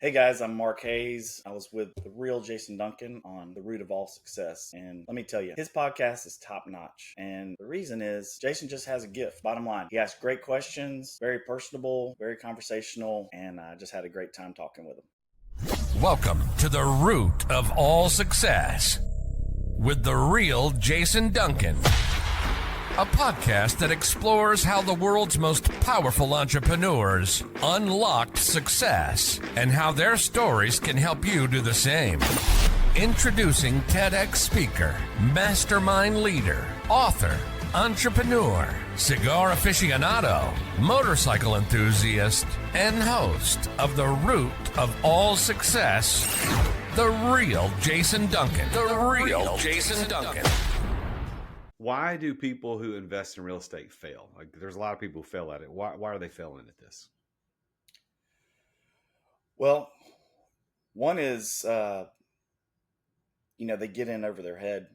Hey guys, I'm Mark Hayes. I was with the Real Jason Duncan on The Root of All Success. And let me tell you, his podcast is top notch. And the reason is Jason just has a gift. Bottom line, he asks great questions, very personable, very conversational, and I just had a great time talking with him. Welcome to The Root of All Success with the Real Jason Duncan. A podcast that explores how the world's most powerful entrepreneurs unlocked success and how their stories can help you do the same. Introducing TEDx speaker, mastermind leader, author, entrepreneur, cigar aficionado, motorcycle enthusiast, and host of The Root of All Success, the Real Jason Duncan. The Real Jason Duncan. Why do people who invest in real estate fail? Like, there's a lot of people who fail at it. Why are they failing at this? Well, one is, they get in over their head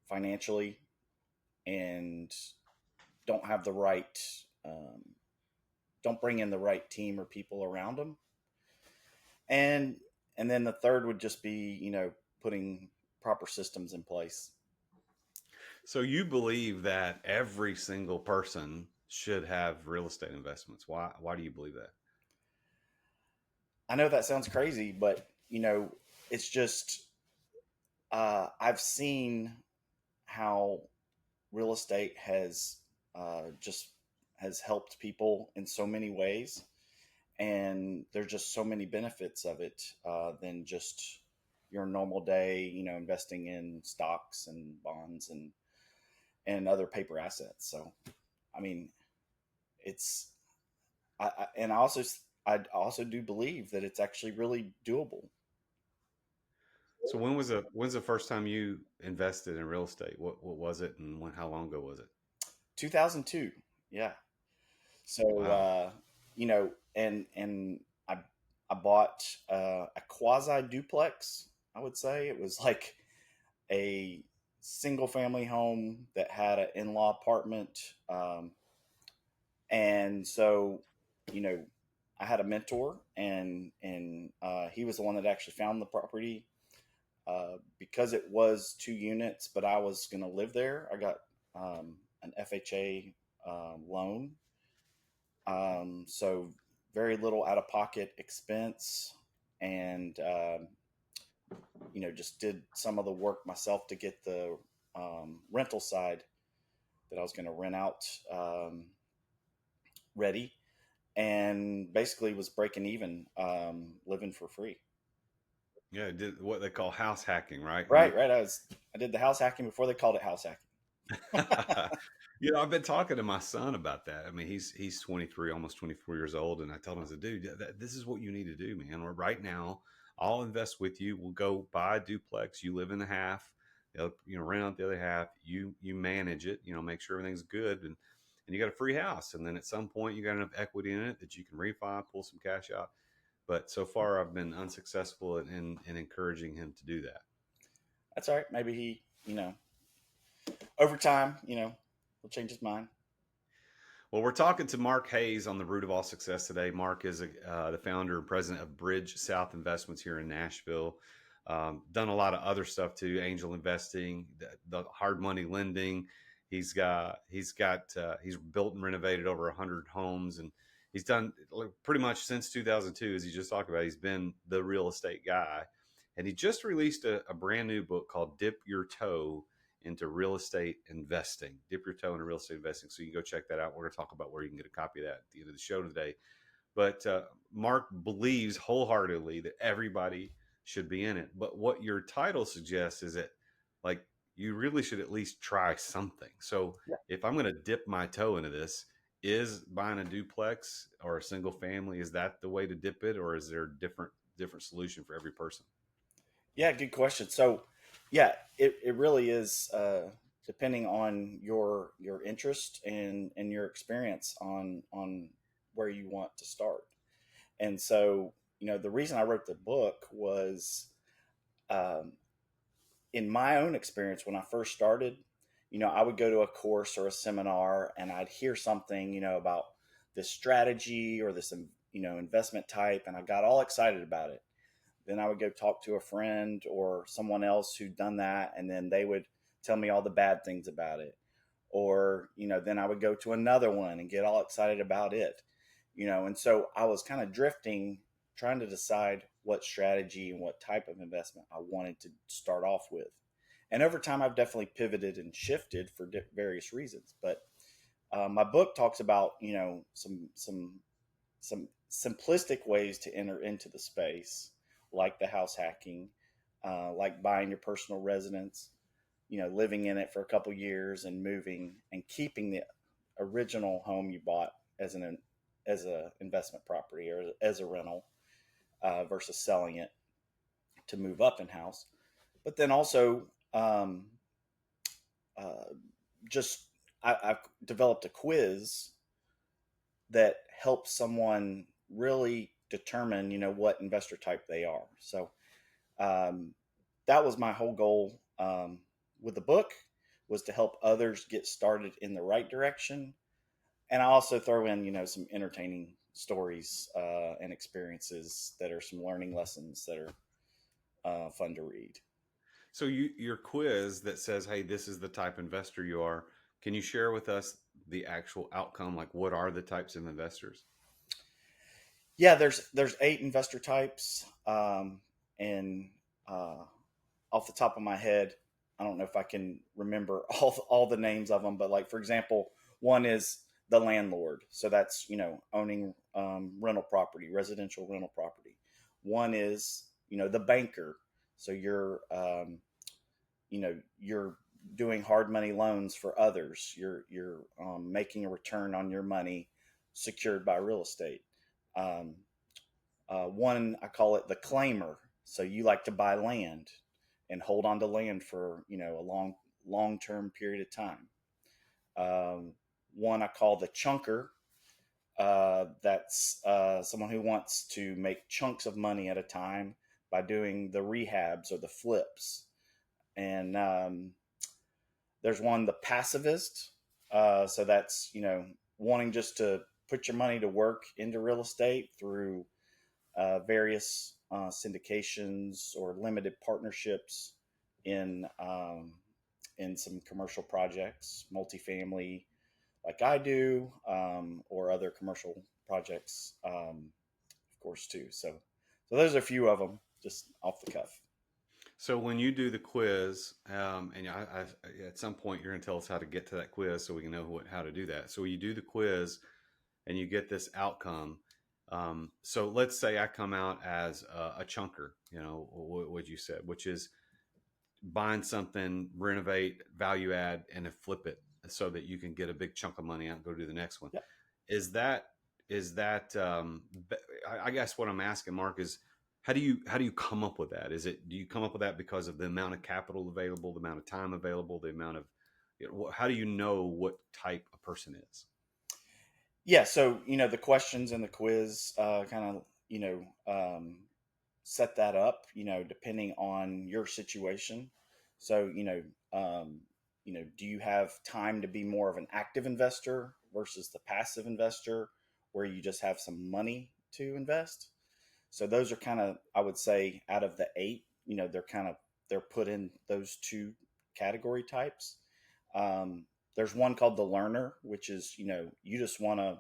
financially and don't have the right, don't bring in the right team or people around them. And then the third would just be, putting proper systems in place. So you believe that every single person should have real estate investments. Why do you believe that? I know that sounds crazy, but it's just, I've seen how real estate has has helped people in so many ways. And there's just so many benefits of it than just your normal day, investing in stocks and bonds and other paper assets. So, I mean, I also do believe that it's actually really doable. So when's the first time you invested in real estate? What was it, and how long ago was it? 2002. Yeah. So, Wow. and I bought a quasi duplex. I would say it was like a single family home that had an in-law apartment. And so, I had a mentor and he was the one that actually found the property because it was 2 units, but I was going to live there. I got an FHA loan. So very little out-of-pocket expense and, just did some of the work myself to get the rental side that I was going to rent out ready, and basically was breaking even, living for free. Yeah, did what they call house hacking, right? Right. I did the house hacking before they called it house hacking. I've been talking to my son about that. I mean, he's 23, almost 24 years old. And I told him, I said, dude, this is what you need to do, man. Or right now, I'll invest with you. We'll go buy a duplex. You live in the half, rent out the other half. You manage it, make sure everything's good. And you got a free house. And then at some point you got enough equity in it that you can refi, pull some cash out. But so far I've been unsuccessful in encouraging him to do that. That's all right. Maybe he, over time, will change his mind. Well, we're talking to Mark Hayes on The Root of All Success today. Mark is the founder and president of Bridge South Investments here in Nashville. Done a lot of other stuff too, angel investing, the hard money lending. He's built and renovated over 100 homes, and he's done pretty much since 2002, as he just talked about. He's been the real estate guy, and he just released a brand new book called Dip Your Toe into Real Estate Investing. Dip Your Toe into Real Estate Investing. So you can go check that out. We're going to talk about where you can get a copy of that at the end of the show today. But Mark believes wholeheartedly that everybody should be in it. But what your title suggests is that, like, you really should at least try something. So if I'm going to dip my toe into this, is buying a duplex or a single family, is that the way to dip it, or is there a different solution for every person? Yeah, good question. So, yeah, it really is depending on your interest and your experience on where you want to start. And so, the reason I wrote the book was in my own experience when I first started, I would go to a course or a seminar and I'd hear something, about this strategy or this investment type, and I got all excited about it. Then I would go talk to a friend or someone else who'd done that, and then they would tell me all the bad things about it. Or, then I would go to another one and get all excited about it. And so I was kind of drifting, trying to decide what strategy and what type of investment I wanted to start off with. And over time, I've definitely pivoted and shifted for various reasons. But my book talks about, some simplistic ways to enter into the space, like the house hacking, like buying your personal residence, living in it for a couple years and moving and keeping the original home you bought as a investment property or as a rental, versus selling it to move up in house. But then also, um, uh, just I've developed a quiz that helps someone really determine, what investor type they are. So um, that was my whole goal, with the book, was to help others get started in the right direction. And I also throw in, some entertaining stories and experiences that are some learning lessons that are fun to read. So your quiz that says, "Hey, this is the type investor you are." Can you share with us the actual outcome? Like, what are the types of investors? Yeah, there's 8 investor types, and off the top of my head, I don't know if I can remember all the names of them, but like for example, one is the landlord, so that's owning rental property, residential rental property. One is the banker, so you're doing hard money loans for others. You're making a return on your money secured by real estate. Um, One, I call it the claimer. So you like to buy land and hold on to land for a long term period of time. One I call the chunker. That's someone who wants to make chunks of money at a time by doing the rehabs or the flips. And there's one, the passivist. So that's wanting just to put your money to work into real estate through various syndications or limited partnerships in in some commercial projects, multifamily, like I do, or other commercial projects, of course, too. So those are a few of them, just off the cuff. So when you do the quiz, and at some point you're going to tell us how to get to that quiz so we can know how to do that. So you do the quiz and you get this outcome. So let's say I come out as a chunker, what you said, which is buying something, renovate, value add, and then flip it so that you can get a big chunk of money out and go do the next one. Yep. Is that I guess what I'm asking, Mark, is how do you come up with that? Do you come up with that because of the amount of capital available, the amount of time available, the amount of how do you know what type a person is? Yeah. So the questions in the quiz kind of set that up, depending on your situation. So, do you have time to be more of an active investor versus the passive investor where you just have some money to invest? So those are kind of, I would say, out of the 8, they're put in those 2 category types. There's one called the learner, which is, you just want to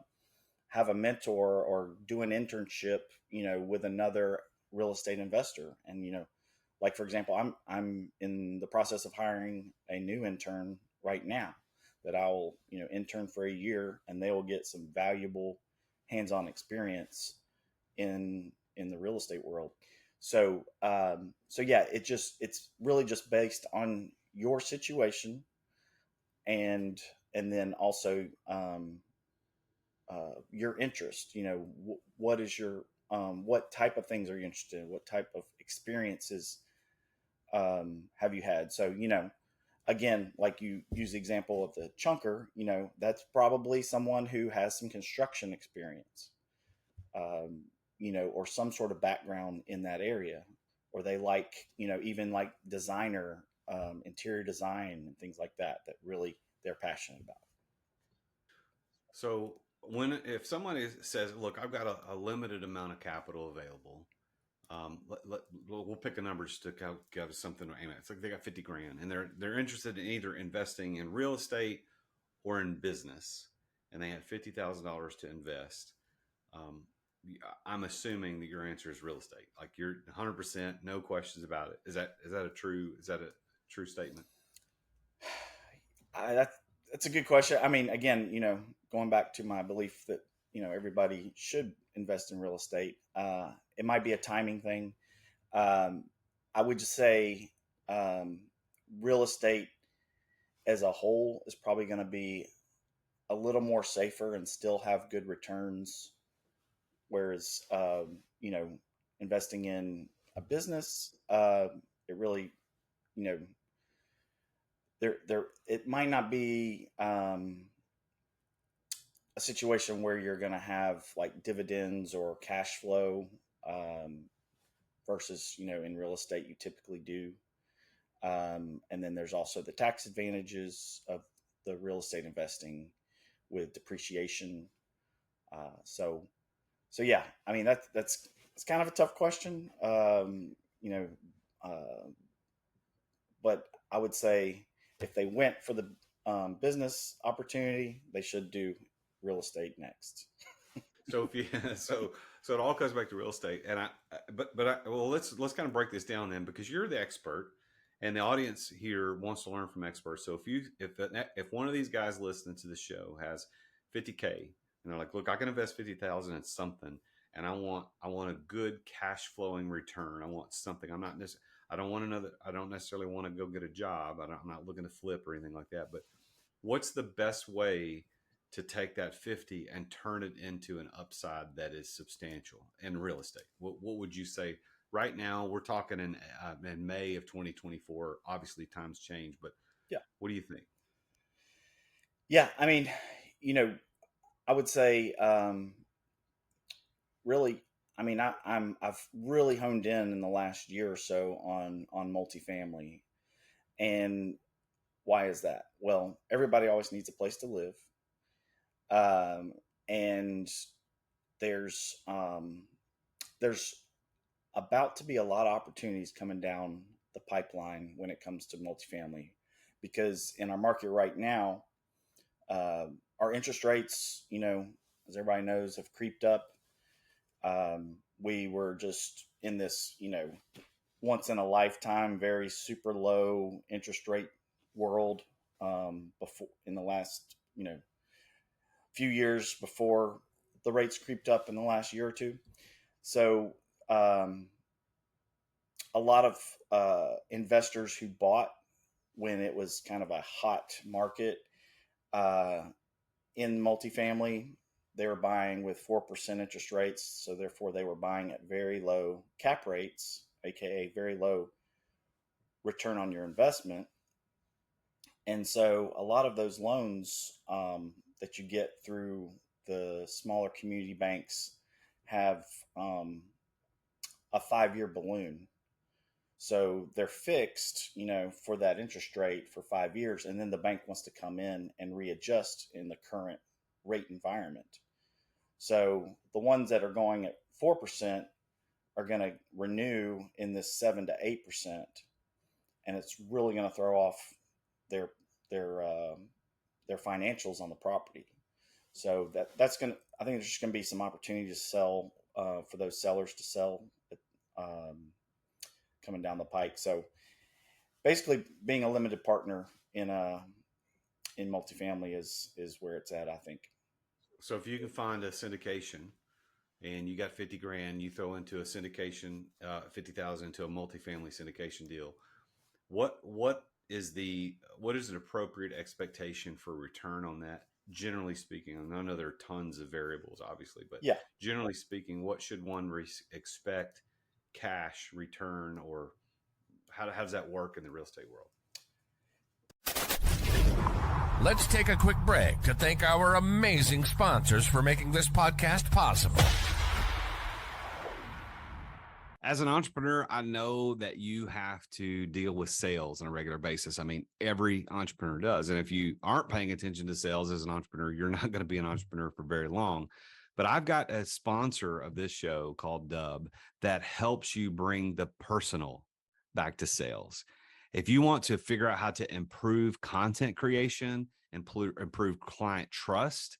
have a mentor or do an internship, with another real estate investor. And, like for example, I'm in the process of hiring a new intern right now that I'll, intern for a year, and they will get some valuable hands-on experience in the real estate world. So yeah, it's really just based on your situation, and then also your interest. What is your what type of things are you interested in? What type of experiences have you had? So again, like you use the example of the chunker, that's probably someone who has some construction experience, or some sort of background in that area, or they like, even like designer, interior design and things like that, that really they're passionate about. So if somebody says, "Look, I've got a limited amount of capital available," we'll pick a number just to give something to aim at. It's like they got 50 grand, and they're interested in either investing in real estate or in business, and they had $50,000 to invest. I'm assuming that your answer is real estate. Like you're 100%, no questions about it. Is that a true statement? That's a good question. I mean, again, going back to my belief that everybody should invest in real estate. It might be a timing thing. I would just say real estate as a whole is probably going to be a little more safer and still have good returns. Whereas, investing in a business, it really, it might not be a situation where you're going to have like dividends or cash flow versus, in real estate, you typically do. And then there's also the tax advantages of the real estate investing with depreciation. So yeah, I mean, it's kind of a tough question. But I would say if they went for the business opportunity, they should do real estate next. So so it all comes back to real estate, and let's kind of break this down then, because you're the expert, and the audience here wants to learn from experts. So if one of these guys listening to the show has 50K, and they're like, look, I can invest 50,000 in something, and I want a good cash flowing return. I want something. I don't necessarily want to go get a job. I'm not looking to flip or anything like that. But what's the best way to take that 50 and turn it into an upside that is substantial in real estate? What would you say right now? We're talking in May of 2024. Obviously, times change, but yeah, what do you think? Yeah, I mean, I would say, really, I mean, I've really honed in the last year or so on multifamily. And why is that? Well, everybody always needs a place to live. And there's about to be a lot of opportunities coming down the pipeline when it comes to multifamily, because in our market right now, our interest rates, as everybody knows, have creeped up. We were just in this, once in a lifetime, very super low interest rate world before in the last, few years before the rates creeped up in the last year or two. So a lot of investors who bought when it was kind of a hot market in multifamily, they were buying with 4% interest rates. So therefore they were buying at very low cap rates, AKA very low return on your investment. And so a lot of those loans that you get through the smaller community banks have a 5-year balloon. So they're fixed, for that interest rate for 5 years. And then the bank wants to come in and readjust in the current rate environment. So the ones that are going at 4% are going to renew in this 7 to 8%. And it's really going to throw off their financials on the property. So that's going to, I think there's just going to be some opportunity to sell for those sellers to sell coming down the pike. So basically being a limited partner in multifamily is where it's at, I think. So if you can find a syndication and you got 50 grand, you throw into a syndication, 50,000 into a multifamily syndication deal. What is an appropriate expectation for return on that? Generally speaking, I know there are tons of variables, obviously, but yeah, generally speaking, what should one expect cash return, or how does that work in the real estate world? Let's take a quick break to thank our amazing sponsors for making this podcast possible. as an entrepreneur, I know that you have to deal with sales on a regular basis. I mean, every entrepreneur does. And if you aren't paying attention to sales as an entrepreneur, you're not going to be an entrepreneur for very long. But I've got a sponsor of this show called Dub that helps you bring the personal back to sales. If you want to figure out how to improve content creation, improve client trust,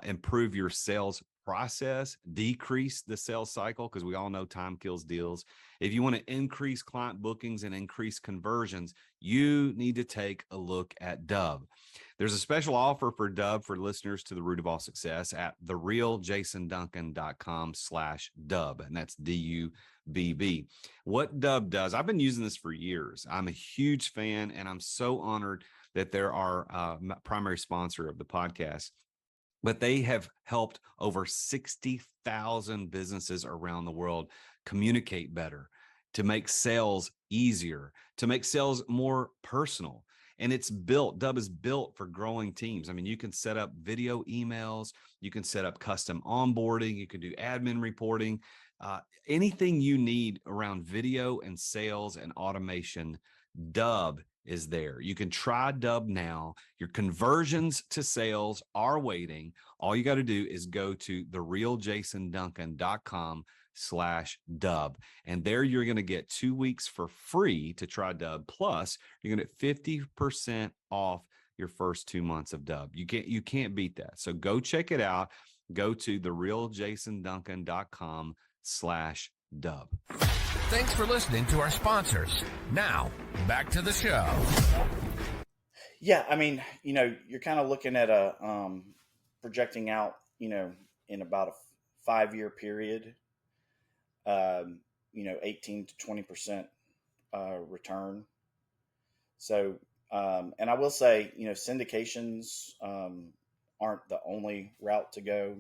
improve your sales process, decrease the sales cycle, because we all know time kills deals. If you want to increase client bookings and increase conversions, you need to take a look at Dub. There's a special offer for Dub for listeners to the Root of All Success at therealjasonduncan.com/Dub, and that's DUBB. What Dub does, I've been using this for years. I'm a huge fan, and I'm so honored that they're our primary sponsor of the podcast. But they have helped over 60,000 businesses around the world communicate better, to make sales easier, to make sales more personal. And Dub is built for growing teams. I mean, you can set up video emails, you can set up custom onboarding, you can do admin reporting, anything you need around video and sales and automation. Dub is there. You can try Dub now. Your conversions to sales are waiting. All you got to do is go to therealjasonduncan.com/Dub. And there you're going to get 2 weeks for free to try Dub. Plus, you're going to get 50% off your first 2 months of Dub. You can't beat that. So go check it out. Go to therealjasonduncan.com/Dub. Thanks for listening to our sponsors. Now, back to the show. Yeah, I mean, you're kind of looking at projecting out, in about a 5-year period, 18 to 20% return. So, and I will say, syndications aren't the only route to go.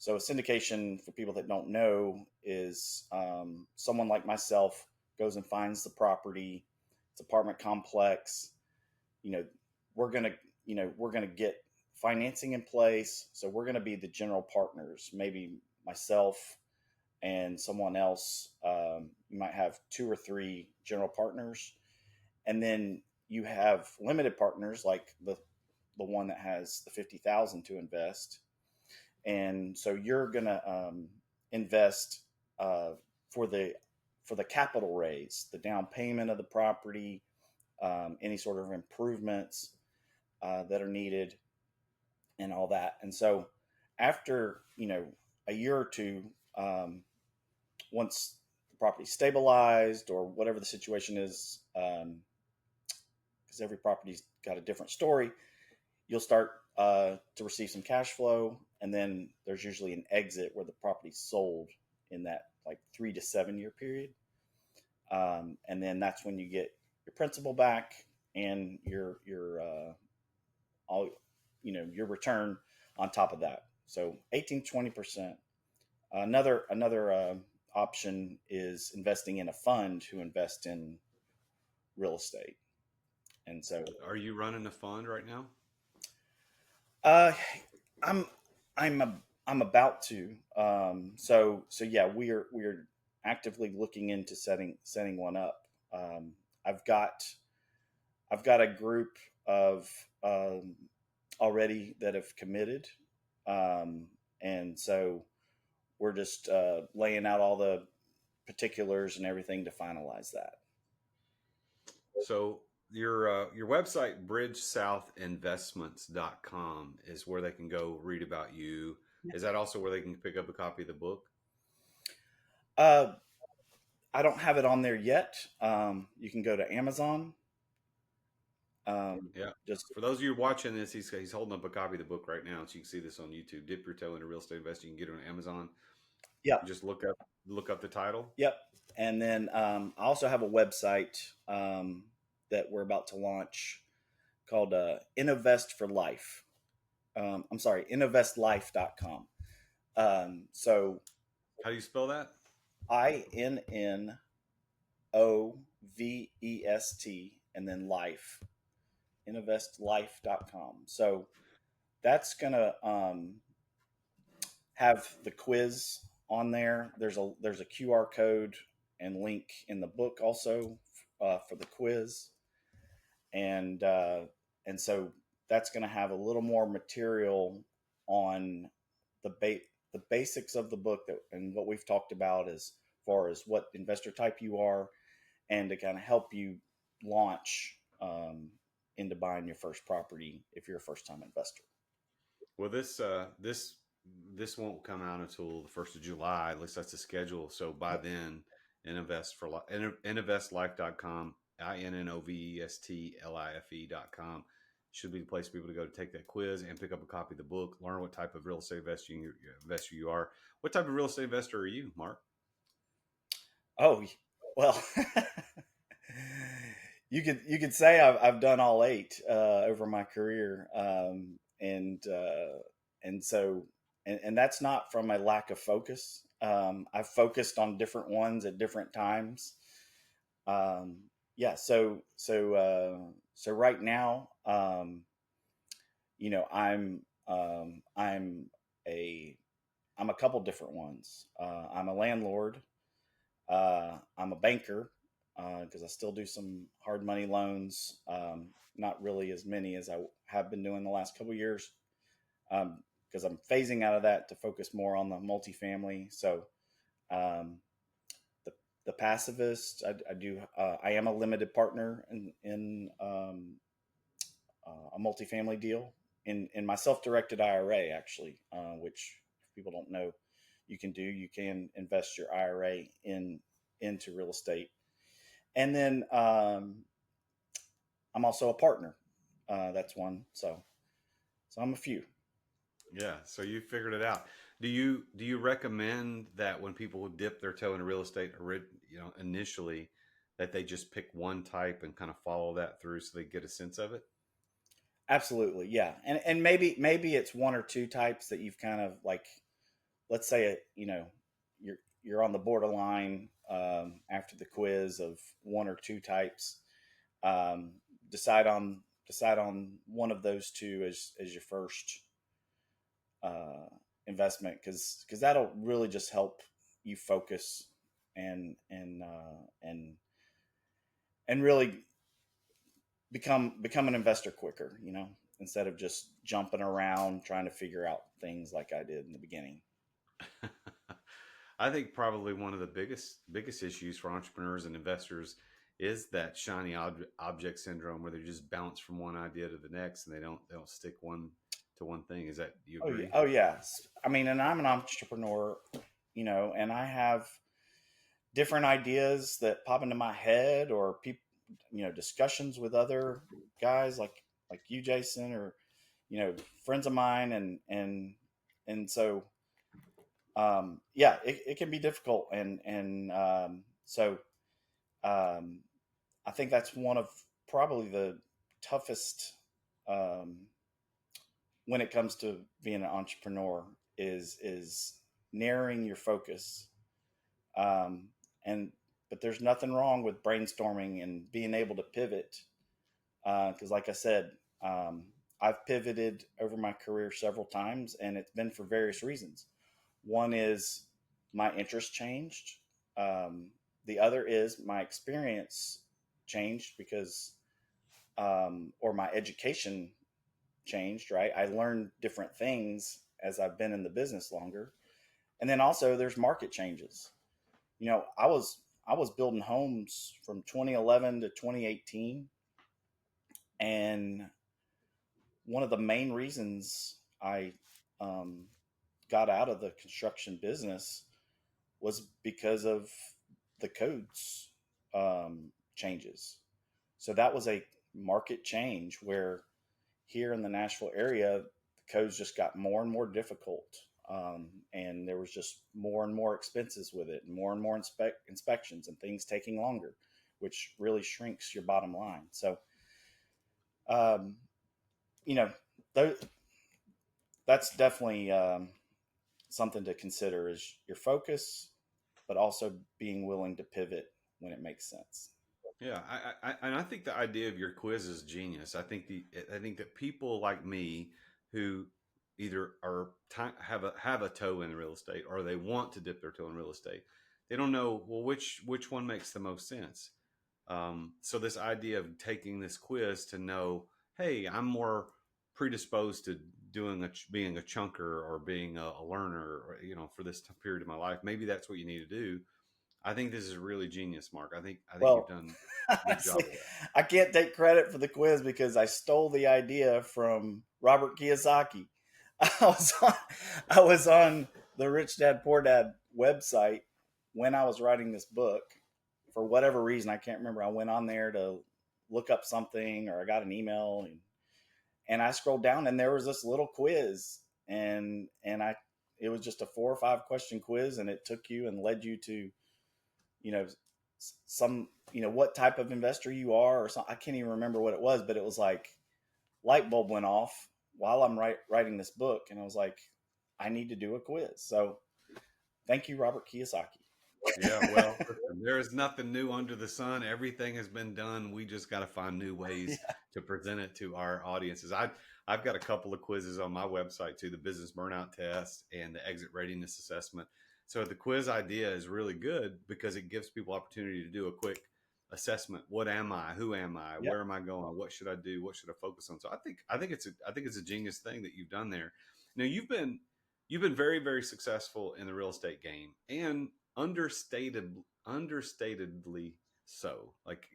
So a syndication, for people that don't know, is someone like myself goes and finds the property. It's apartment complex. We're gonna get financing in place. So we're gonna be the general partners. Maybe myself and someone else. You might have 2 or 3 general partners, and then you have limited partners like the one that has the 50,000 to invest. And so you're going to invest for the capital raise, the down payment of the property, any sort of improvements that are needed, and all that. And so after a year or two, once the property's stabilized or whatever the situation is, because every property's got a different story, you'll start to receive some cash flow, and then there's usually an exit where the property's sold in that like 3 to 7 year period, and then that's when you get your principal back and your return on top of that. So 18-20%. Another option is investing in a fund who invest in real estate. And so, are you running a fund right now? I'm about to. So yeah, we're actively looking into setting one up. I've got a group of already that have committed, and so we're just laying out all the particulars and everything to finalize that. So your website, bridgesouthinvestments.com, is where they can go read about you. Is that also where they can pick up a copy of the book? I don't have it on there yet. You can go to Amazon. Yeah. Just for those of you watching this, he's holding up a copy of the book right now, so you can see this on YouTube. Dip Your Toe into Real Estate Investing. You can get it on Amazon. Yep. Just look up the title. Yep. And then I also have a website that we're about to launch called Innovest for Life. I'm sorry, innovestlife.com. So how do you spell that? INNOVEST and then life. Innovestlife.com. So that's gonna have the quiz on there. There's a QR code and link in the book also for the quiz, and uh, and so that's going to have a little more material on the basics of the book that and what we've talked about as far as what investor type you are, and to kind of help you launch into buying your first property if you're a first time investor. Well, this won't come out until the 1st of July. At least that's the schedule. So by Yep. then, Innovestlife.com, INNOVESTLIFE.com should be the place for people to go to take that quiz and pick up a copy of the book, learn what type of real estate investor you are. What type of real estate investor are you, Mark? Oh, well, you could say I've done all eight over my career, and so and that's not from a lack of focus. I've focused on different ones at different times. Um, yeah, so right now, I'm a I'm a couple different ones. I'm a landlord. I'm a banker because I still do some hard money loans. Not really as many as I have been doing the last couple of years because I'm phasing out of that to focus more on the multifamily. So um, the the passivist, I do. I am a limited partner in a multifamily deal in my self-directed IRA actually, which if people don't know, you can do. You can invest your IRA into real estate, and then I'm also a partner. That's one. So I'm a few. Yeah, so you figured it out. Do you recommend that when people dip their toe into real estate, initially, that they just pick one type and kind of follow that through so they get a sense of it? Absolutely, yeah. And maybe it's one or two types that you've kind of like. Let's say you're on the borderline after the quiz of one or two types. Um, decide on one of those two as your first uh, investment because that'll really just help you focus and really become an investor quicker. Instead of just jumping around trying to figure out things like I did in the beginning. I think probably one of the biggest issues for entrepreneurs and investors is that shiny object syndrome, where they just bounce from one idea to the next and they don't stick one to one thing. Is that, do you Oh yeah, agree? oh yes. I mean, and I'm an entrepreneur, and I have different ideas that pop into my head or people, discussions with other guys like you, Jason, or friends of mine, and so yeah, it can be difficult, and so um, I think that's one of probably the toughest um, when it comes to being an entrepreneur is narrowing your focus. Um, and but there's nothing wrong with brainstorming and being able to pivot because, like I said, um, I've pivoted over my career several times, and it's been for various reasons. One is my interest changed. Um, the other is my experience changed because, or my education changed. Right, I learned different things as I've been in the business longer, and then also there's market changes. I was building homes from 2011 to 2018, and one of the main reasons I um, got out of the construction business was because of the codes changes. So that was a market change where here in the Nashville area, the codes just got more and more difficult. And there was just more and more expenses with it, and more inspections, and things taking longer, which really shrinks your bottom line. So, um, you know, th- that's definitely something to consider is your focus, but also being willing to pivot when it makes sense. Yeah, and I think the idea of your quiz is genius. I think that people like me who either have a toe in real estate, or they want to dip their toe in real estate. They don't know, well, which one makes the most sense. So this idea of taking this quiz to know, hey, I'm more predisposed to being a chunker or being a learner, or, for this period of my life. Maybe that's what you need to do. I think this is really genius, Mark. I think you've Well, done a good job see, of that. I can't take credit for the quiz because I stole the idea from Robert Kiyosaki. I was on, I was on the Rich Dad Poor Dad website when I was writing this book. For whatever reason, I can't remember. I went on there to look up something, or I got an email, and I scrolled down, and there was this little quiz, and I it was just a 4 or 5 question quiz, and it took you and led you to, you know some, what type of investor you are, or something. I can't even remember what it was, but it was like light bulb went off while I'm writing this book, and I was like, I need to do a quiz. So thank you, Robert Kiyosaki. Yeah, well, listen, there is nothing new under the sun. Everything has been done. We just got to find new ways Yeah. to present it to our audiences. I've got a couple of quizzes on my website too, the business burnout test and the exit readiness assessment. So the quiz idea is really good because it gives people opportunity to do a quick assessment. What am I? Who am I? Yep. Where am I going? What should I do? What should I focus on? So I think it's a genius thing that you've done there. Now you've been very, very successful in the real estate game, and understatedly so. Like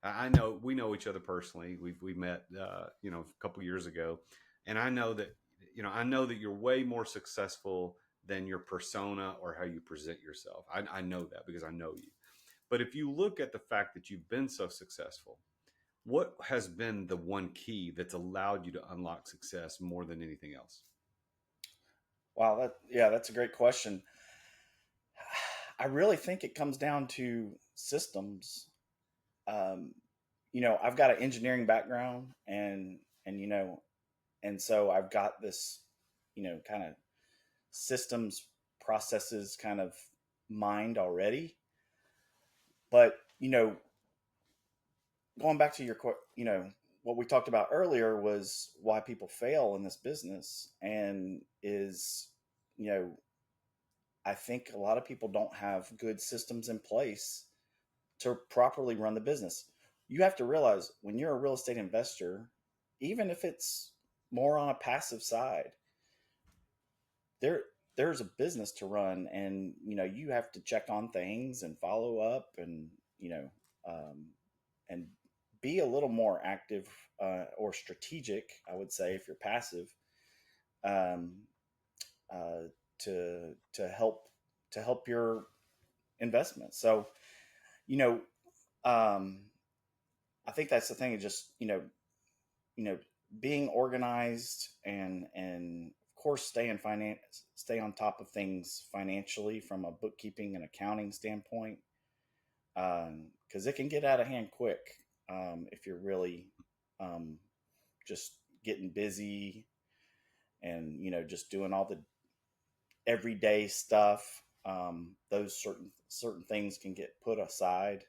I know we know each other personally. We met a couple years ago, and I know that you're way more successful than your persona or how you present yourself. I know that because I know you. But if you look at the fact that you've been so successful, what has been the one key that's allowed you to unlock success more than anything else? Wow, that's a great question. I really think it comes down to systems. Um, I've got an engineering background, and and so I've got this, kind of systems, processes kind of mind already. But going back to what we talked about earlier was why people fail in this business, and is, you know I think a lot of people don't have good systems in place to properly run the business. You have to realize, when you're a real estate investor, even if it's more on a passive side, there there's a business to run, and you have to check on things and follow up, and um, and be a little more active, or strategic, I would say, if you're passive, um, uh, to help your investment. So, you know, um, I think that's the thing. Is just you know, being organized, and of course stay on top of things financially from a bookkeeping and accounting standpoint, because it can get out of hand quick, if you're really, um, just getting busy, and just doing all the everyday stuff. Those certain things can get put aside.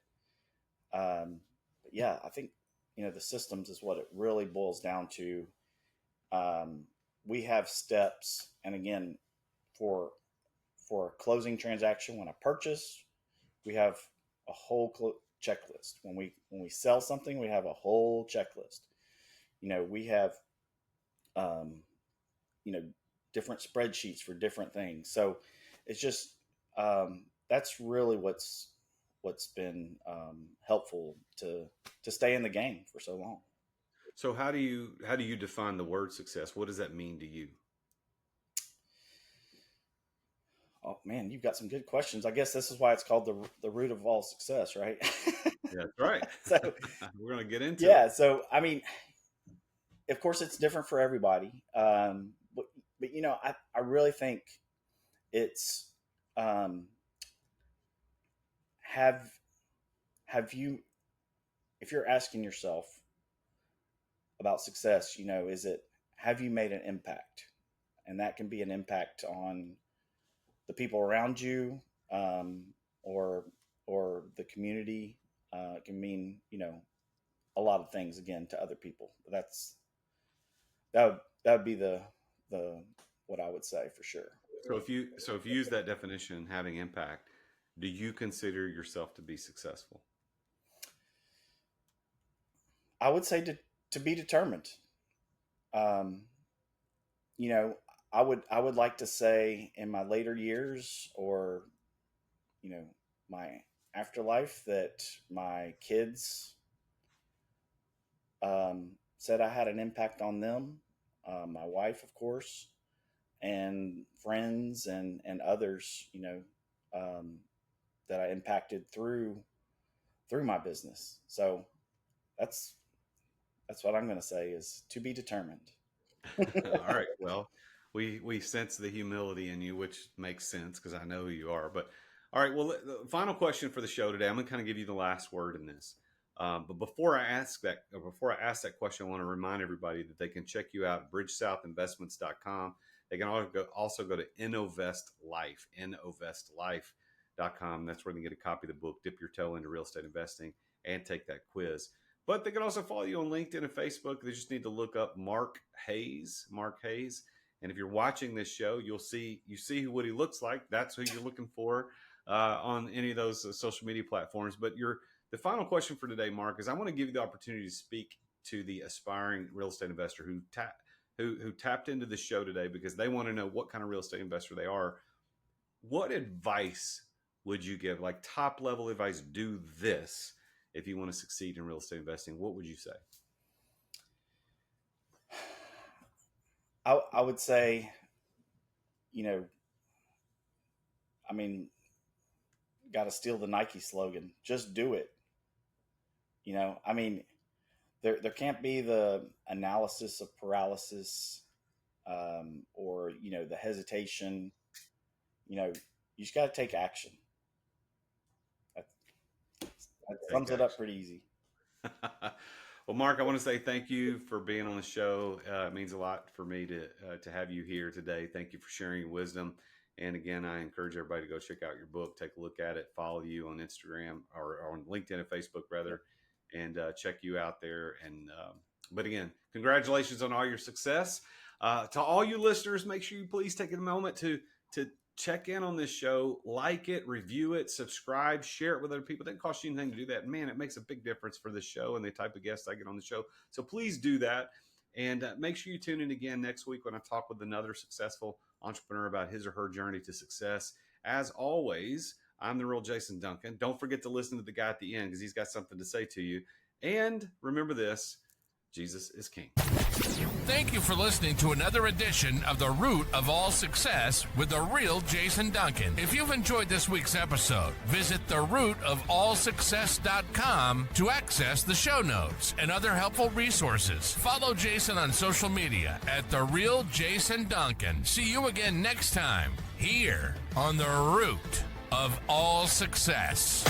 But yeah, I think the systems is what it really boils down to. Um, we have steps, and again, for a closing transaction, when a purchase, we have a whole checklist. When we sell something, we have a whole checklist. We have, um, you know different spreadsheets for different things. So it's just, that's really what's been, helpful to stay in the game for so long. So how do you define the word success? What does that mean to you? Oh man, you've got some good questions. I guess this is why it's called the root of all success, right? Yeah, that's right. So We're going to get into it. yeah, so I mean, of course, it's different for everybody. But I really think it's, um, have have you if you're asking yourself about success, is it, have you made an impact? And that can be an impact on the people around you, or the community. It can mean, a lot of things, again, to other people. But that would be the what I would say for sure. So if you use that definition, having impact, do you consider yourself to be successful? I would say to be determined. Um, you know, I would like to say in my later years, or my afterlife, that my kids said I had an impact on them, my wife, of course, and friends and others, that I impacted through my business. So that's that's what I'm going to say, is to be determined. All right. Well, we sense the humility in you, which makes sense because I know who you are. But all right. Well, the final question for the show today, I'm going to kind of give you the last word in this. But before I ask that question, I want to remind everybody that they can check you out at bridgesouthinvestments.com. They can also go to novestlife.com. That's where they can get a copy of the book, Dip Your Toe into Real Estate Investing, and take that quiz. But they can also follow you on LinkedIn and Facebook. They just need to look up Mark Hayes. And if you're watching this show, you see what he looks like. That's who you're looking for on any of those social media platforms. But the final question for today, Mark, is I want to give you the opportunity to speak to the aspiring real estate investor who tapped into the show today because they want to know what kind of real estate investor they are. What advice would you give, like top level advice? Do this if you want to succeed in real estate investing. What would you say? I would say, got to steal the Nike slogan. Just do it. There can't be the analysis of paralysis, or the hesitation. You just got to take action. That sums it up pretty easy. Well, Mark, I want to say thank you for being on the show. It means a lot for me to have you here today. Thank you for sharing your wisdom. And again, I encourage everybody to go check out your book, take a look at it, follow you on Instagram or on LinkedIn and Facebook, rather, and check you out there. And but again, congratulations on all your success. To all you listeners, make sure you please take a moment to check in on this show, like it, review it, subscribe, share it with other people. It doesn't cost you anything to do that. Man, it makes a big difference for this show and the type of guests I get on the show. So please do that. And make sure you tune in again next week when I talk with another successful entrepreneur about his or her journey to success. As always, I'm the Real Jason Duncan. Don't forget to listen to the guy at the end because he's got something to say to you. And remember this, Jesus is King. Thank you for listening to another edition of The Root of All Success with the Real Jason Duncan. If you've enjoyed this week's episode, visit therootofallsuccess.com to access the show notes and other helpful resources. Follow Jason on social media at The Real Jason Duncan. See you again next time here on The Root of All Success.